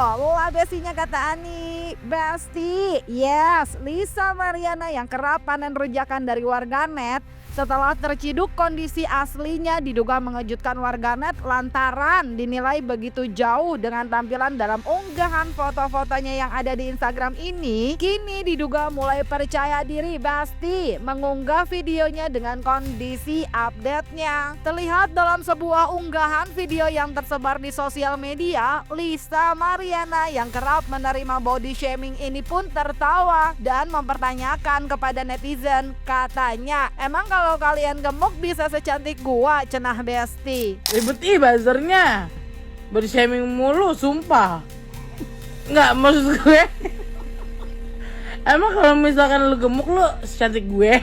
lah bestinya kata Ani. Besti, yes, Lisa Mariana yang kerap panen rujakan dari warganet setelah terciduk kondisi aslinya diduga mengejutkan warganet lantaran dinilai begitu jauh dengan tampilan dalam unggahan foto-fotonya yang ada di Instagram ini. Kini diduga mulai percaya diri Besti mengunggah videonya dengan kondisi update-nya. Terlihat dalam sebuah unggahan video yang tersebar di sosial media, Lisa Mariana yang kerap menerima body shaming ini pun tertawa dan mempertanyakan kepada netizen. Katanya, emang kalau kalian gemuk bisa secantik gua, cenah Besti. Ribet buzzernya. Body shaming mulu, sumpah. Nggak, maksud gue emang kalau misalkan lu gemuk lu secantik gue?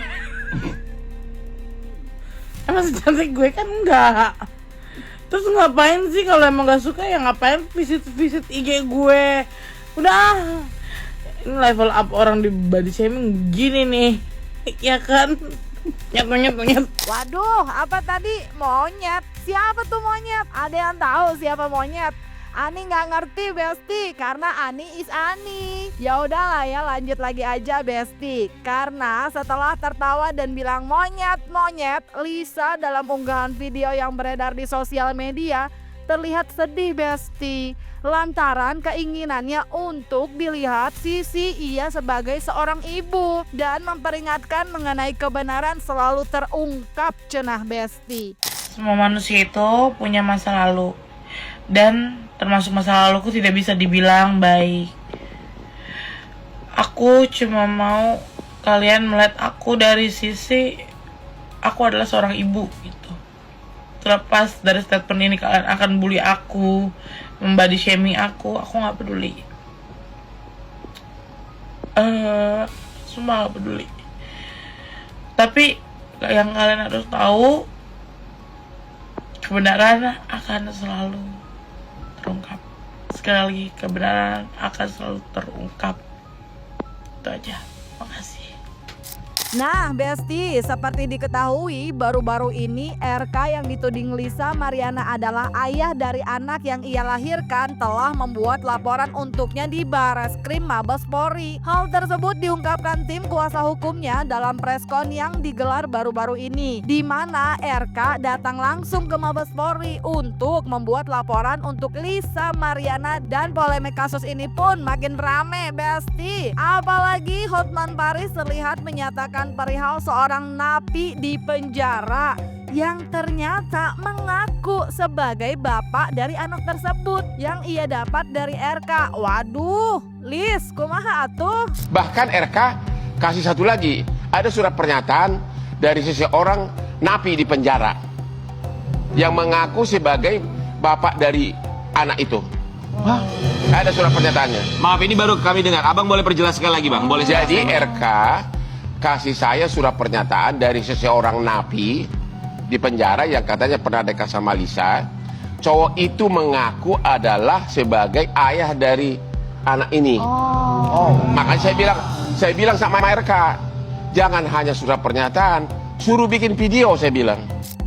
Emang secantik gue kan enggak. Terus ngapain sih kalau emang gak suka ya ngapain visit IG gue? Udah, ini level up orang di body shaming gini nih, ya kan? Nyet. Waduh, apa tadi? Monyet? Siapa tuh monyet? Ada yang tahu siapa monyet? Ani nggak ngerti Besti, karena Ani is Ani. Ya udahlah ya, lanjut lagi aja Besti. Karena setelah tertawa dan bilang monyet, Lisa dalam unggahan video yang beredar di sosial media terlihat sedih Besti, lantaran keinginannya untuk dilihat sisi ia sebagai seorang ibu dan memperingatkan mengenai kebenaran selalu terungkap, cenah Besti. Semua manusia itu punya masa lalu, dan termasuk masa laluku tidak bisa dibilang baik. Aku cuma mau kalian melihat aku dari sisi aku adalah seorang ibu gitu. Terlepas dari statement ini kalian akan bully aku, membody shaming aku nggak peduli. Semua nggak peduli. Tapi yang kalian harus tahu, kebenaran akan selalu terungkap. Sekali lagi, kebenaran akan selalu terungkap. Itu aja. Makasih. Nah Besti, seperti diketahui baru-baru ini RK yang dituding Lisa Mariana adalah ayah dari anak yang ia lahirkan telah membuat laporan untuknya di Barreskrim Mabes Polri. Hal tersebut diungkapkan tim kuasa hukumnya dalam preskon yang digelar baru-baru ini, di mana RK datang langsung ke Mabes Polri untuk membuat laporan untuk Lisa Mariana, dan polemik kasus ini pun makin rame Besti. Apalagi Hotman Paris terlihat menyatakan perihal seorang napi di penjara yang ternyata mengaku sebagai bapak dari anak tersebut yang ia dapat dari RK. Waduh, Lis, kumaha atuh? Bahkan RK kasih satu lagi, ada surat pernyataan dari seseorang napi di penjara yang mengaku sebagai bapak dari anak itu. Wah, ada surat pernyataannya. Maaf, ini baru kami dengar. Abang boleh perjelas sekali lagi, Bang? Boleh. Jadi RK kasih saya surat pernyataan dari seseorang napi di penjara yang katanya pernah dekat sama Lisa. Cowok itu mengaku adalah sebagai ayah dari anak ini. Makanya saya bilang sama RK, jangan hanya surat pernyataan, suruh bikin video, saya bilang.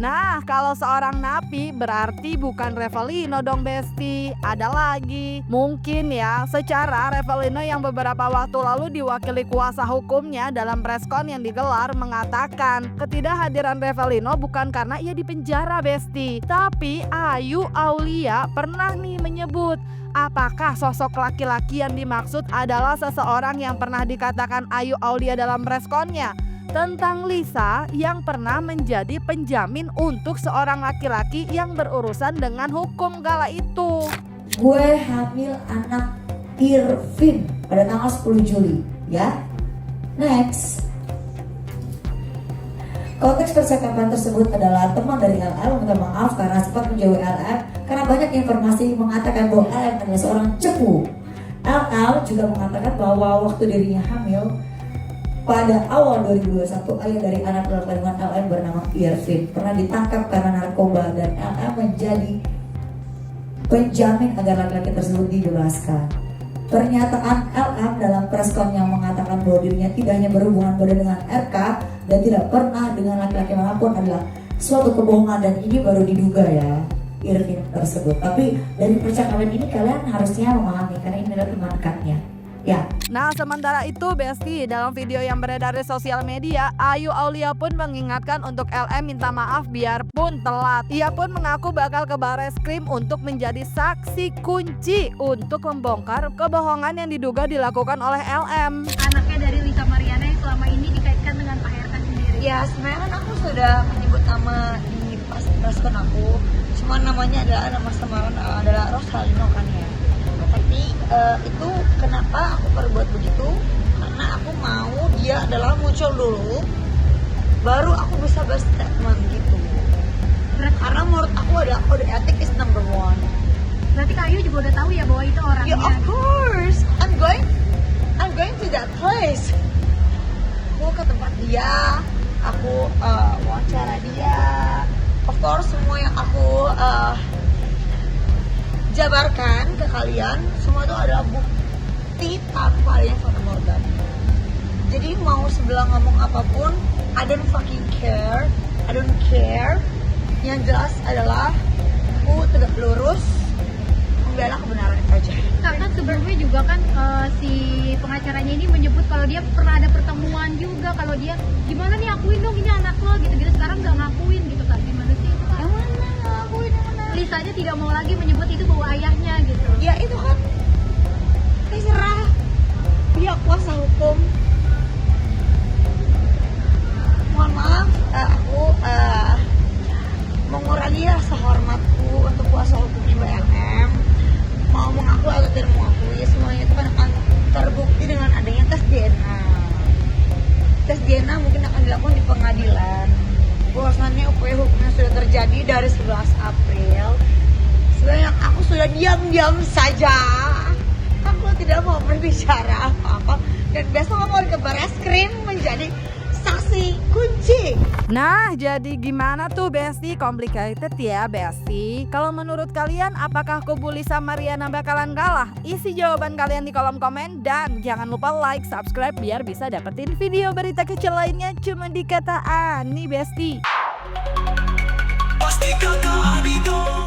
Nah, kalau seorang napi berarti bukan Revalino dong Besti. Ada lagi. Mungkin ya, secara Revalino yang beberapa waktu lalu diwakili kuasa hukumnya dalam preskon yang digelar mengatakan ketidakhadiran Revalino bukan karena ia di penjara Besti, tapi Ayu Aulia pernah nih menyebut apakah sosok laki-laki yang dimaksud adalah seseorang yang pernah dikatakan Ayu Aulia dalam preskonnya tentang Lisa yang pernah menjadi penjamin untuk seorang laki-laki yang berurusan dengan hukum kala itu. Gue hamil anak Irvin pada tanggal 10 Juli, ya. Next. Konteks percakapan tersebut adalah teman dari LL minta maaf karena sempat menjauhi LL karena banyak informasi mengatakan bahwa LL adalah seorang cepu. LL juga mengatakan bahwa waktu dirinya hamil pada awal 2021, ayah dari anak dalam kandungan LM bernama Irvin pernah ditangkap karena narkoba dan LM menjadi penjamin agar laki-laki tersebut dibebaskan. Pernyataan LM dalam preskon yang mengatakan bahwa dirinya tidak hanya berhubungan badan dengan RK dan tidak pernah dengan laki-laki manapun adalah suatu kebohongan dan ini baru diduga ya. Irvin tersebut. Tapi dari percakapan ini kalian harusnya memahami karena ini adalah teman dekatnya. Ya. Nah, sementara itu Besti, dalam video yang beredar di sosial media, Ayu Aulia pun mengingatkan untuk LM minta maaf biarpun telat. Ia pun mengaku bakal ke Bareskrim untuk menjadi saksi kunci untuk membongkar kebohongan yang diduga dilakukan oleh LM. Anaknya dari Lisa Mariana yang selama ini dikaitkan dengan Pak RK sendiri. Ya sebenarnya kan aku sudah menyebut nama di pas respon aku. Cuma namanya adalah nama samaran adalah Rosalino kan ya. Tapi itu kenapa aku perbuat begitu? Karena aku mau dia adalah muncul dulu, baru aku bisa berstatement gitu. Karena menurut aku ada kode etik is number one. Berarti Kak Ayu juga udah tahu ya bahwa itu orangnya. Yeah, of course. I'm going to that place. Aku ke tempat dia, aku wawancara dia. Of course semua yang aku jabarkan ke kalian semua itu adalah bukti tanpa adanya fata morgana. Jadi mau sebelah ngomong apapun, I don't fucking care, I don't care. Yang jelas adalah aku tegak lurus membela kebenaran itu aja. Kak, kan sebelumnya juga kan si pengacaranya ini menyebut kalau dia pernah ada pertemuan juga, kalau dia gimana nih akuin dong ini anak lo gitu-gitu, sekarang nggak ngakuin gitu Kak, gimana sih itu Kak? Yang mana ngakuin yang mana? Lisanya tidak mau lagi menyebut itu bahwa ayahnya gitu. Ya itu kan terserah pihak kuasa hukum. Mohon maaf, aku mengurangi rasa hormatku untuk kuasa hukumnya Mbak LM. Mau mengaku atau tidak mengakui, semuanya itu kan akan terbukti dengan adanya tes DNA. Tes DNA mungkin akan dilakukan di pengadilan. Bahwasannya upaya hukumnya sudah terjadi dari 11 April. Sebenarnya aku sudah diam-diam saja. Aku tidak mau berbicara apa-apa. Dan besok aku mau ke Bareskrim menjadi saksi kunci. Nah, jadi gimana tuh Besti? Complicated ya Besti. Kalau menurut kalian, apakah kubu Lisa Mariana bakalan kalah? Isi jawaban kalian di kolom komen dan jangan lupa like, subscribe biar bisa dapetin video berita kecil lainnya cuma di Kata Ani Besti. Pasti kakak Abidong.